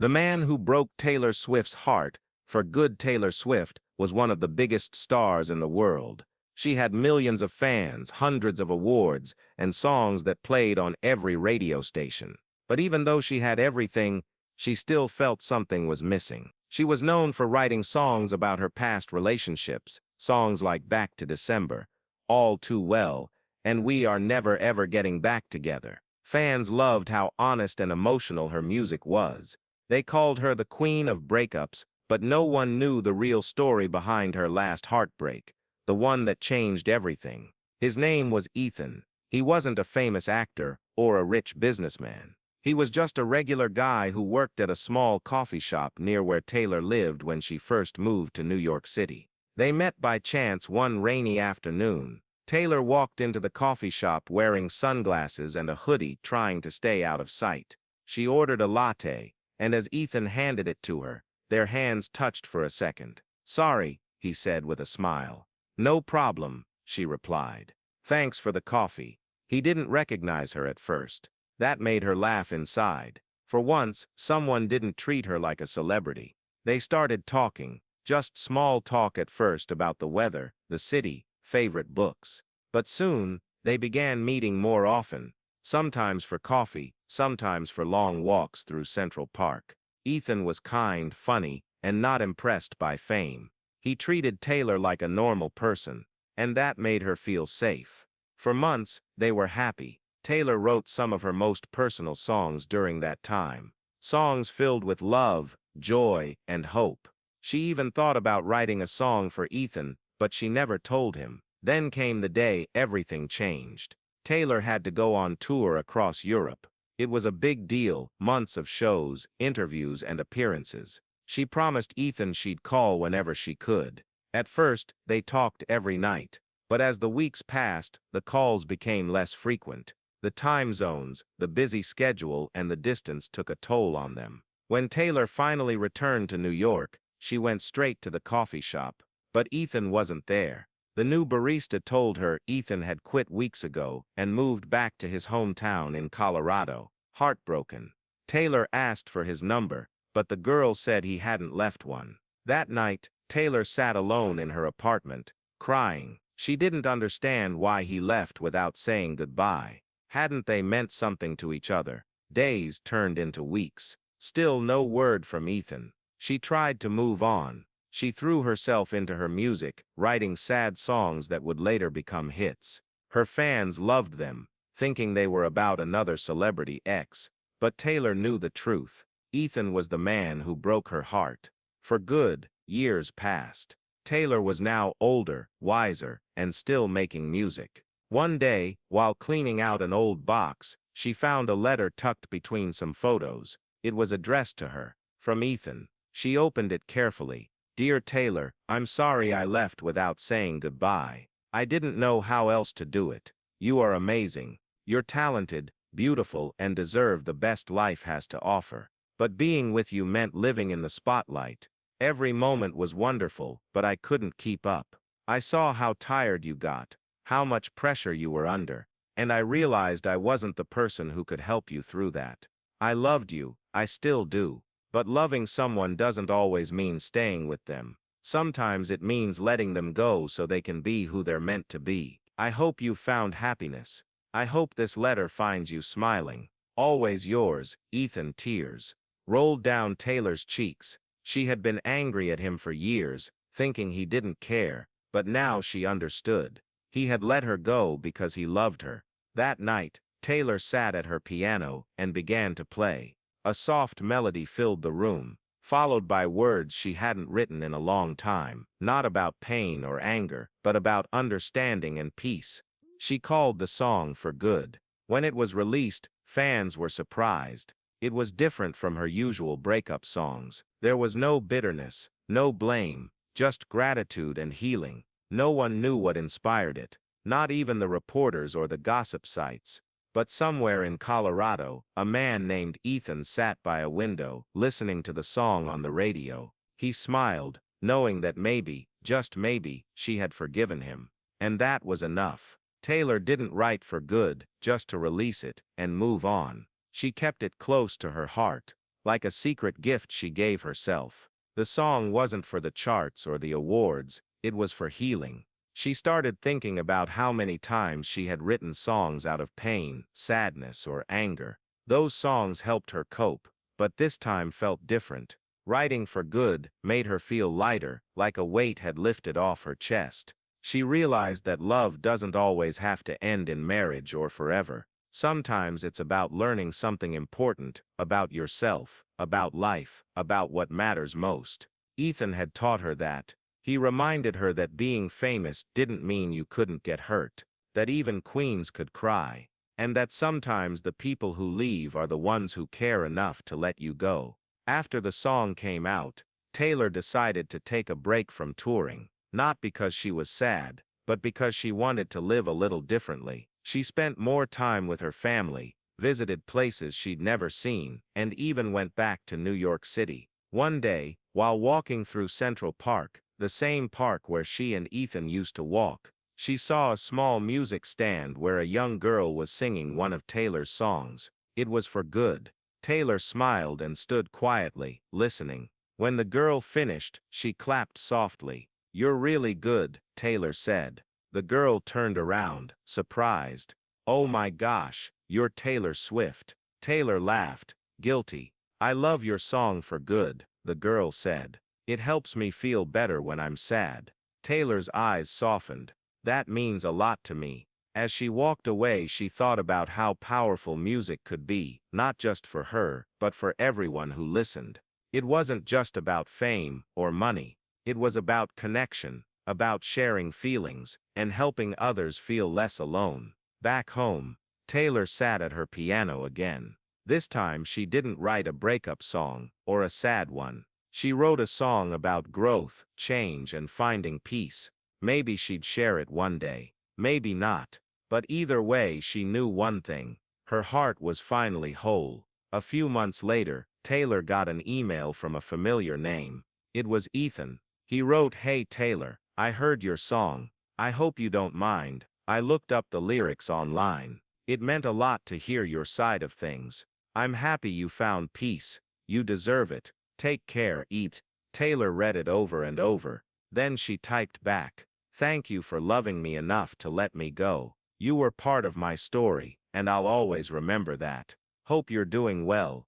The man who broke Taylor Swift's heart, for good. Taylor Swift was one of the biggest stars in the world. She had millions of fans, hundreds of awards, and songs that played on every radio station. But even though she had everything, she still felt something was missing. She was known for writing songs about her past relationships, songs like Back to December, All Too Well, and We Are Never Ever Getting Back Together. Fans loved how honest and emotional her music was. They called her the queen of breakups, but no one knew the real story behind her last heartbreak, the one that changed everything. His name was Ethan. He wasn't a famous actor or a rich businessman. He was just a regular guy who worked at a small coffee shop near where Taylor lived when she first moved to New York City. They met by chance one rainy afternoon. Taylor walked into the coffee shop wearing sunglasses and a hoodie, trying to stay out of sight. She ordered a latte, and as Ethan handed it to her, their hands touched for a second. "Sorry," he said with a smile. "No problem," she replied. "Thanks for the coffee." He didn't recognize her at first. That made her laugh inside. For once, someone didn't treat her like a celebrity. They started talking, just small talk at first about the weather, the city, favorite books. But soon, they began meeting more often, sometimes for coffee, sometimes for long walks through Central Park. Ethan was kind, funny, and not impressed by fame. He treated Taylor like a normal person, and that made her feel safe. For months, they were happy. Taylor wrote some of her most personal songs during that time. Songs filled with love, joy, and hope. She even thought about writing a song for Ethan, but she never told him. Then came the day everything changed. Taylor had to go on tour across Europe. It was a big deal, months of shows, interviews, and appearances. She promised Ethan she'd call whenever she could. At first, they talked every night. But as the weeks passed, the calls became less frequent. The time zones, the busy schedule, and the distance took a toll on them. When Taylor finally returned to New York, she went straight to the coffee shop. But Ethan wasn't there. The new barista told her Ethan had quit weeks ago and moved back to his hometown in Colorado. Heartbroken, Taylor asked for his number, but the girl said he hadn't left one. That night, Taylor sat alone in her apartment, crying. She didn't understand why he left without saying goodbye. Hadn't they meant something to each other? Days turned into weeks. Still no word from Ethan. She tried to move on. She threw herself into her music, writing sad songs that would later become hits. Her fans loved them, thinking they were about another celebrity ex. But Taylor knew the truth. Ethan was the man who broke her heart. For good, years passed. Taylor was now older, wiser, and still making music. One day, while cleaning out an old box, she found a letter tucked between some photos. It was addressed to her, from Ethan. She opened it carefully. "Dear Taylor, I'm sorry I left without saying goodbye. I didn't know how else to do it. You are amazing. You're talented, beautiful, and deserve the best life has to offer. But being with you meant living in the spotlight. Every moment was wonderful, but I couldn't keep up. I saw how tired you got, how much pressure you were under, and I realized I wasn't the person who could help you through that. I loved you, I still do. But loving someone doesn't always mean staying with them. Sometimes it means letting them go so they can be who they're meant to be. I hope you found happiness. I hope this letter finds you smiling. Always yours, Ethan." Tears rolled down Taylor's cheeks. She had been angry at him for years, thinking he didn't care, but now she understood. He had let her go because he loved her. That night, Taylor sat at her piano and began to play. A soft melody filled the room, followed by words she hadn't written in a long time, not about pain or anger, but about understanding and peace. She called the song For Good. When it was released, fans were surprised. It was different from her usual breakup songs. There was no bitterness, no blame, just gratitude and healing. No one knew what inspired it, not even the reporters or the gossip sites. But somewhere in Colorado, a man named Ethan sat by a window, listening to the song on the radio. He smiled, knowing that maybe, just maybe, she had forgiven him. And that was enough. Taylor didn't write For Good just to release it and move on. She kept it close to her heart. like a secret gift she gave herself. The song wasn't for the charts or the awards, it was for healing. She started thinking about how many times she had written songs out of pain, sadness, or anger. Those songs helped her cope, but this time felt different. Writing for good made her feel lighter, like a weight had lifted off her chest. She realized that love doesn't always have to end in marriage or forever. Sometimes it's about learning something important, about yourself, about life, about what matters most. Ethan had taught her that. He reminded her that being famous didn't mean you couldn't get hurt, that even queens could cry, and that sometimes the people who leave are the ones who care enough to let you go. After the song came out, Taylor decided to take a break from touring, not because she was sad, but because she wanted to live a little differently. She spent more time with her family, visited places she'd never seen, and even went back to New York City. One day, while walking through Central Park, the same park where she and Ethan used to walk, she saw a small music stand where a young girl was singing one of Taylor's songs. It was for good. Taylor smiled and stood quietly, listening. When the girl finished, she clapped softly. "You're really good," Taylor said. The girl turned around, surprised. "Oh my gosh, you're Taylor Swift." Taylor laughed, guilty. "I love your song for good," the girl said. "It helps me feel better when I'm sad." Taylor's eyes softened. "That means a lot to me." As she walked away, she thought about how powerful music could be, not just for her, but for everyone who listened. It wasn't just about fame or money. It was about connection, about sharing feelings, and helping others feel less alone. Back home, Taylor sat at her piano again. This time she didn't write a breakup song, or a sad one. She wrote a song about growth, change, and finding peace. Maybe she'd share it one day, maybe not. But either way, she knew one thing: her heart was finally whole. A few months later, Taylor got an email from a familiar name. It was Ethan. He wrote, "Hey Taylor, I heard your song. I hope you don't mind. I looked up the lyrics online. It meant a lot to hear your side of things. I'm happy you found peace. You deserve it. Take care, Eat." Taylor read it over and over. Then she typed back, "Thank you for loving me enough to let me go. You were part of my story, and I'll always remember that. Hope you're doing well.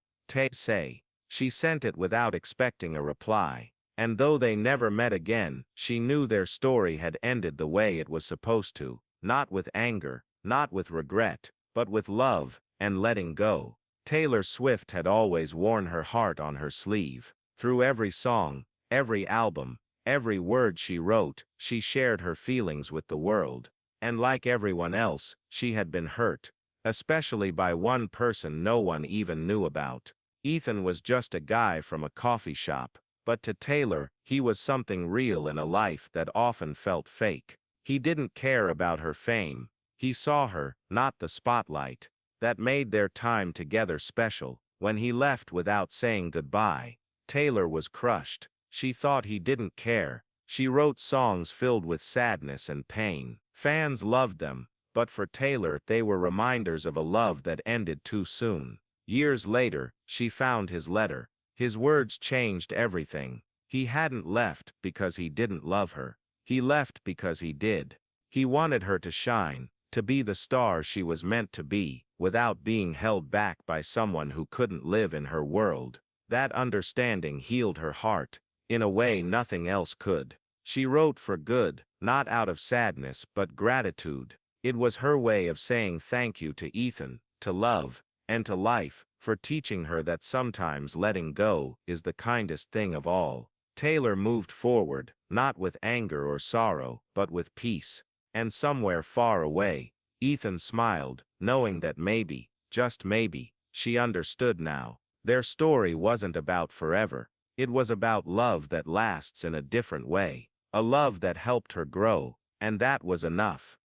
Say." She sent it without expecting a reply. And though they never met again, she knew their story had ended the way it was supposed to, not with anger, not with regret, but with love and letting go. Taylor Swift had always worn her heart on her sleeve. Through every song, every album, every word she wrote, she shared her feelings with the world. And like everyone else, she had been hurt, especially by one person no one even knew about. Ethan was just a guy from a coffee shop, but to Taylor, he was something real in a life that often felt fake. He didn't care about her fame. He saw her, not the spotlight. That made their time together special. When he left without saying goodbye, Taylor was crushed. She thought he didn't care. She wrote songs filled with sadness and pain. Fans loved them, but for Taylor, they were reminders of a love that ended too soon. Years later, she found his letter. His words changed everything. He hadn't left because he didn't love her. He left because he did. He wanted her to shine, to be the star she was meant to be, without being held back by someone who couldn't live in her world. That understanding healed her heart, in a way nothing else could. She wrote for good, not out of sadness but gratitude. It was her way of saying thank you to Ethan, to love, and to life, for teaching her that sometimes letting go is the kindest thing of all. Taylor moved forward, not with anger or sorrow, but with peace. And somewhere far away, Ethan smiled, knowing that maybe, just maybe, she understood now. Their story wasn't about forever. It was about love that lasts in a different way. A love that helped her grow, and that was enough.